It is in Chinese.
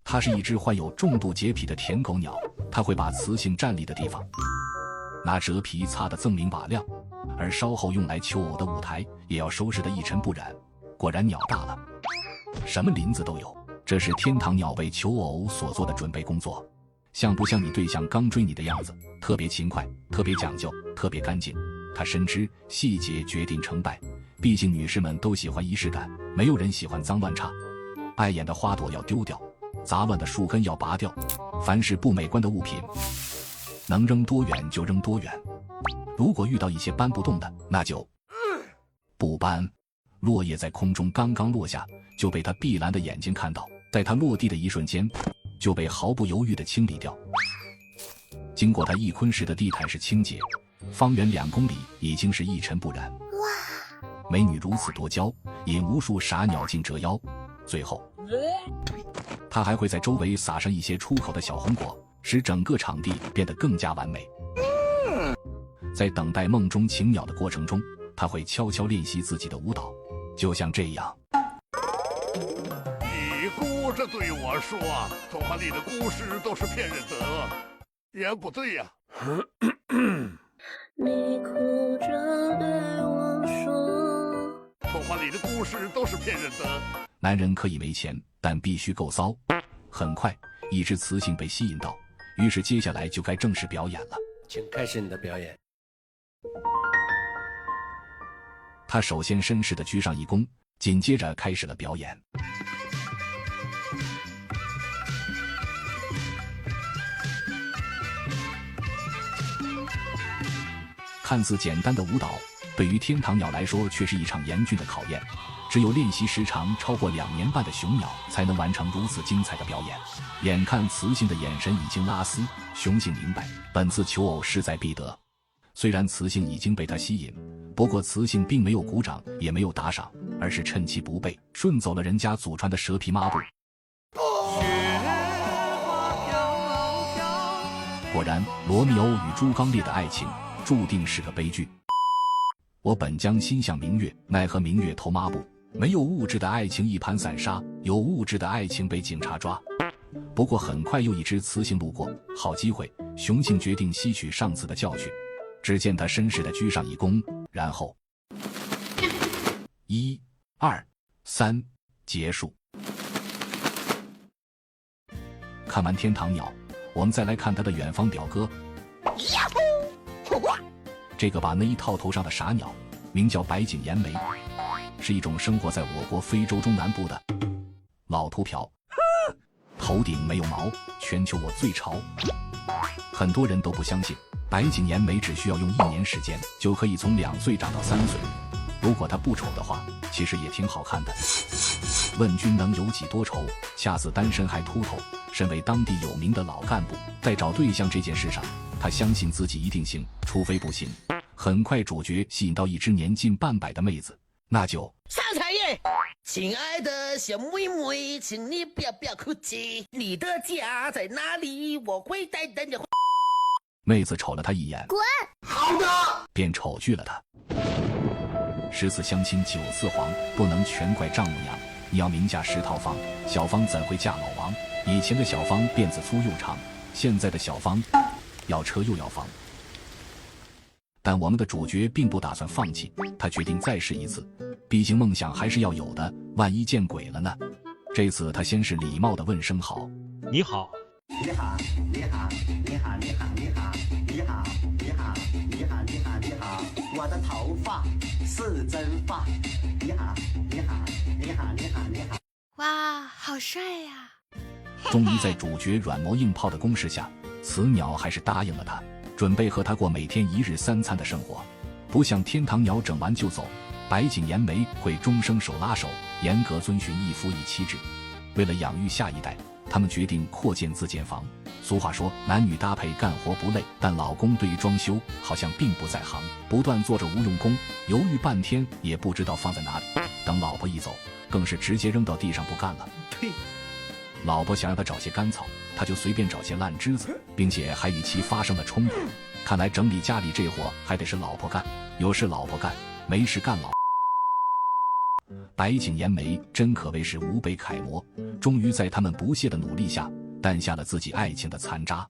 它是一只患有重度洁癖的舔狗鸟，它会把雌性站立的地方拿赭皮擦得锃明瓦亮，而稍后用来求偶的舞台也要收拾得一尘不染。果然鸟大了，什么林子都有，这是天堂鸟为求偶所做的准备工作。像不像你对象刚追你的样子？特别勤快，特别讲究，特别干净。他深知细节决定成败，毕竟女士们都喜欢仪式感，没有人喜欢脏乱差。碍眼的花朵要丢掉，杂乱的树根要拔掉，凡是不美观的物品能扔多远就扔多远。如果遇到一些搬不动的，那就不搬。落叶在空中刚刚落下，就被他碧蓝的眼睛看到，在他落地的一瞬间就被毫不犹豫地清理掉。经过他一箜石的地毯式清洁，方圆2公里已经是一尘不染。美女如此多娇，引无数傻鸟竞折腰。最后他还会在周围撒上一些出口的小红果，使整个场地变得更加完美。在等待梦中情鸟的过程中，他会悄悄练习自己的舞蹈，就像这样。你哭着对我说，童话里的故事都是骗人的，也不对呀。你哭着对我说，童话里的故事都是骗人的。男人可以没钱，但必须够骚。很快，一只雌性被吸引到，于是接下来就该正式表演了。请开始你的表演。他首先绅士地鞠上一躬，紧接着开始了表演。看似简单的舞蹈，对于天堂鸟来说却是一场严峻的考验。只有练习时长超过2年半的雄鸟才能完成如此精彩的表演。眼看雌性的眼神已经拉丝，雄性明白本次求偶势在必得。虽然雌性已经被他吸引，不过雌性并没有鼓掌，也没有打赏，而是趁其不备，顺走了人家祖传的蛇皮抹布。果然，罗密欧与朱刚烈的爱情注定是个悲剧。我本将心向明月，奈何明月偷抹布。没有物质的爱情一盘散沙，有物质的爱情被警察抓。不过很快又一只雌性路过，好机会，雄性决定吸取上次的教训。只见他绅士地鞠上一躬，然后1、2、3，结束。看完天堂鸟，我们再来看他的远方表哥。这个把内衣套头上的傻鸟名叫白颈岩梅，是一种生活在我国非洲中南部的老秃瓢，头顶没有毛，全球我最潮。很多人都不相信，白颈岩梅只需要用1年时间就可以从2岁长到3岁。如果它不丑的话，其实也挺好看的。问君能有几多愁，恰似单身还秃头。身为当地有名的老干部，在找对象这件事上，他相信自己一定行，除非不行。很快主角吸引到一只年近半百的妹子，那就上彩页。亲爱的小妹妹，请你不要哭泣，你的家在哪里？我会带着你。妹子瞅了他一眼，滚！好的，便丑拒了他。10次相亲9次黄，不能全怪丈母娘。你要名嫁10套房，小芳怎会嫁老王？以前的小芳辫子粗又长，现在的小芳要车又要房。但我们的主角并不打算放弃，他决定再试一次，毕竟梦想还是要有的，万一见鬼了呢？这次他先是礼貌地问声好。你好。你好，你好，你好，你好，你好，你好，你好，你好，你好，你好，我的头发是真发。你好，你好，你好，你好，你好。哇，好帅呀！终于在主角软磨硬泡的攻势下，雌鸟还是答应了他，准备和他过每天1日3餐的生活。不像天堂鸟整完就走，白颈岩梅会终生手拉手，严格遵循一夫一妻制。为了养育下一代，他们决定扩建自建房。俗话说男女搭配干活不累，但老公对于装修好像并不在行，不断做着无用功，犹豫半天也不知道放在哪里。等老婆一走，更是直接扔到地上不干了。呸！老婆想让他找些干草，他就随便找些烂枝子，并且还与其发生了冲突。看来整理家里这活还得是老婆干，有事老婆干，没事干老。白井严眉真可谓是吾辈楷模，终于在他们不懈的努力下，诞下了自己爱情的残渣。